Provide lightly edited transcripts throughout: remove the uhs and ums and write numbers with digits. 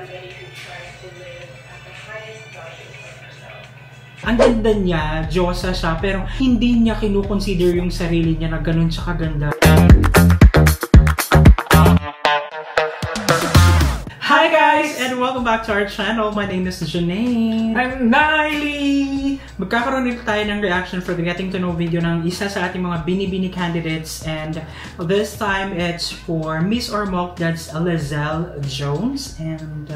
somebody who tries to live at the highest value of herself. Ang ganda niya, Diyosa siya, pero hindi niya kinukonsider yung sarili niya na ganun siya kaganda. Hi guys! And welcome back to our channel. My name is Janae. I'm Niley! Magkakaroon dito tayo ng reaction for the getting to know video ng isa sa ating mga binibini candidates. And this time, it's for Miss or Mock, that's Lizelle Jones. And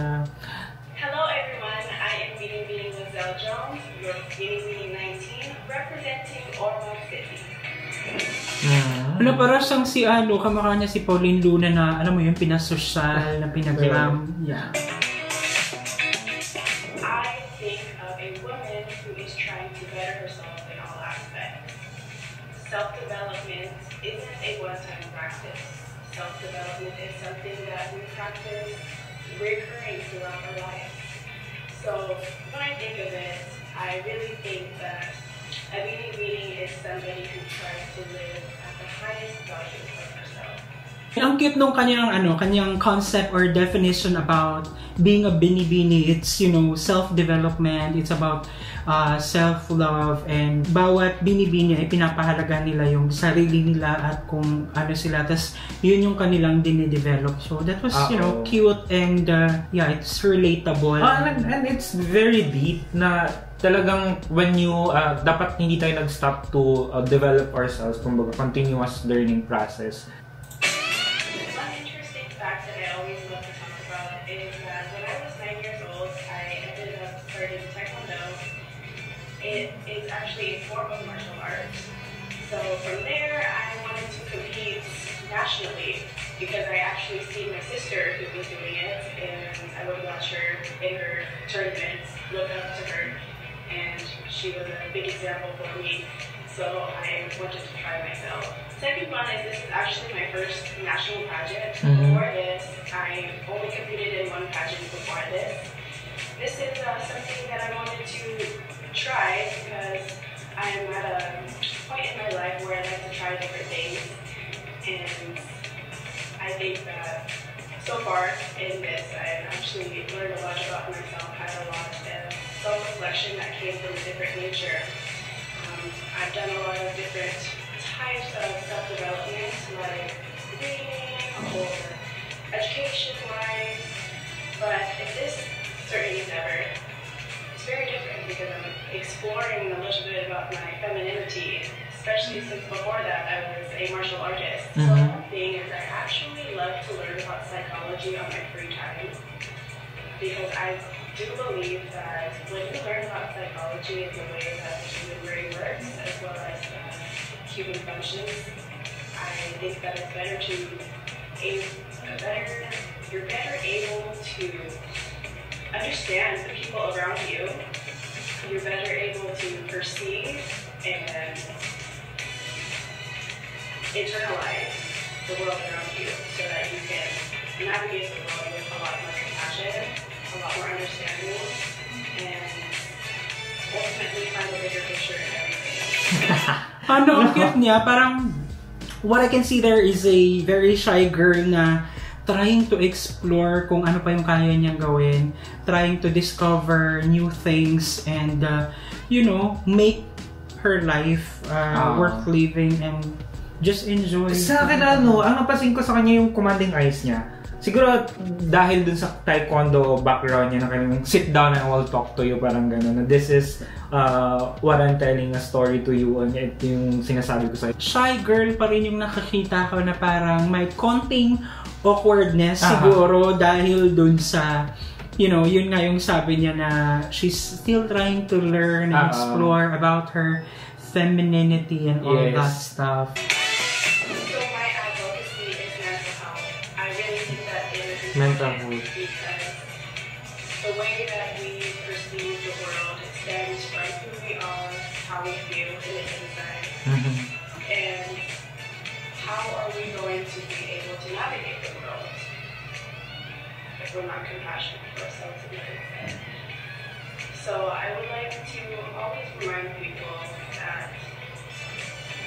hello everyone, I am Binibini Lizelle Jones, your Binibini 19, representing Ormoc City. Ano, parang siyang si kamukha niya si Pauline Luna na, alam mo yun, pinasosyal, na pinagram. Yeah. I think of a woman who is trying to better herself in all aspects. Self-development isn't a one-time practice. Self-development is something that we practice recurring throughout our life. So when I think of it, I really think that a Binibini is somebody who tries to live at the highest value of herself. Ang cute nung kanyang concept or definition about being a Binibini. It's, you know, self-development. It's about self-love, and bawat Binibini ay pinapahalaga nila yung sarili nila at kung ano sila. Tapos yun yung kanilang dinidevelop. So that was, you know, cute and yeah, it's relatable. And it's very deep na talagang when you, dapat hindi tayo nag-stop to develop ourselves, kumbaga continuous learning process. One interesting fact that I always love to talk about is that when I was 9 years old, I ended up starting Taekwondo. It is actually a form of martial arts. So from there, I wanted to compete nationally because I actually see my sister who was doing it, and I would watch her in her tournaments, look up to her. And she was a big example for me, so I wanted to try myself. Second one is this is actually my first national pageant. Before this, I only competed in one pageant before this. This is something that I wanted to try because I'm at a point in my life where I like to try different things, and I think that so far in this, I've actually learned a lot about myself, had a lot of self-reflection that came from a different nature. I've done a lot of different types of self-development, like reading or education-wise, but in this certain endeavor, it's very different because I'm exploring a little bit about my femininity, especially since before that I was a martial artist. So one thing is I actually love to learn about psychology on my free time, because I do believe that when you learn about psychology and the way that the human brain works, as well as human functions, I think that it's better to you're better able to understand the people around you. You're better able to perceive and internalize the world around you so that you can navigate the world with a lot more compassion, a lot more understanding, and ultimately find a bigger picture in everything. Ang cute niya, parang what I can see there is a very shy girl na trying to explore kung ano pa yung kaya niyang gawin, trying to discover new things and you know, make her life worth living and just enjoy. Sa akin ang napansin ko sa kanya yung commanding eyes niya. Siguro dahil dun sa taekwondo background niya na kanyang sit down and I will talk to you, parang gano'n. This is what I'm telling a story to you. Ito yung sinasabi ko sa'yo. Shy girl pa rin yung nakakita ko na parang may konting awkwardness siguro dahil dun sa, you know, yun nga yung sabi niya na she's still trying to learn and explore about her femininity and all that stuff. Mental health. Because the way that we perceive the world stems from who we are, how we feel in the inside, and how are we going to be able to navigate the world if we're not compassionate for ourselves in the inside. So I would like to always remind people that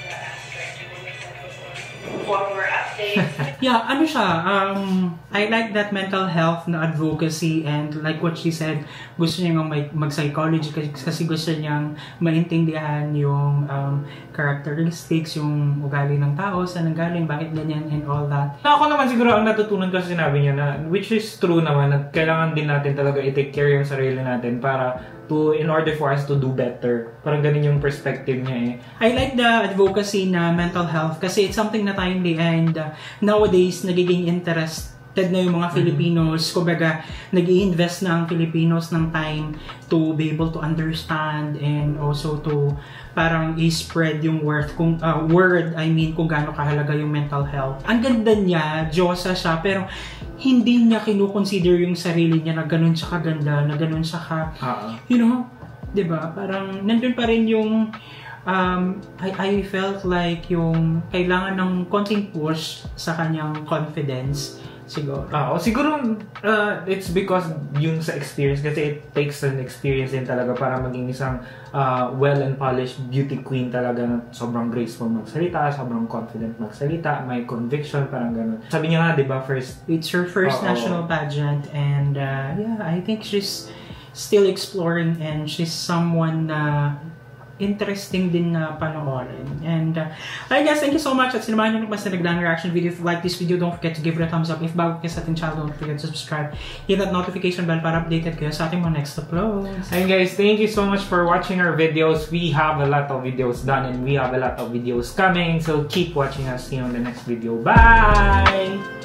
the aspect like what we said before more updates. Yeah, ano siya, I like that mental health na advocacy, and like what she said, gusto niya mag-psychology kasi gusto niyang maintindihan yung characteristics, yung ugali ng tao, saan nanggaling, bakit ganyan, and all that. Ako naman siguro ang natutunan ko sa sinabi niya na, which is true naman, na kailangan din natin talaga i-take care yung sarili natin para in order for us to do better. Parang ganun yung perspective niya eh. I like the advocacy na mental health kasi it's something na timely, and nowadays nagiging interested na yung mga Filipinos. Kumbaga, nag-i-invest na ang Filipinos ng time to be able to understand and also to parang i-spread yung word, kung gaano kahalaga yung mental health. Ang ganda niya, Diyosa siya, pero hindi niya kinukonsider yung sarili niya na ganun siya kaganda, na ganun siya you know, 'di ba? Parang nandun pa rin yung I felt like yung kailangan ng konting push sa kanyang confidence siguro. Siguro it's because yung sa experience, kasi it takes an experience din talaga para maging isang well and polished beauty queen talaga, na sobrang graceful magsalita, sobrang confident magsalita, may conviction, parang ganun. Sabi niya nga, di ba, it's her first national pageant, and yeah, I think she's still exploring, and she's someone na interesting din na panoorin. And alright guys, thank you so much at sinamahan nyo naman sa nagdaang reaction video. If you like this video, don't forget to give it a thumbs up. If bago kayo sa ating channel, don't forget to subscribe. Hit that notification bell para updated kayo sa ating mga next uploads. And guys, thank you so much for watching our videos. We have a lot of videos done and we have a lot of videos coming. So keep watching us. See you on the next video. Bye!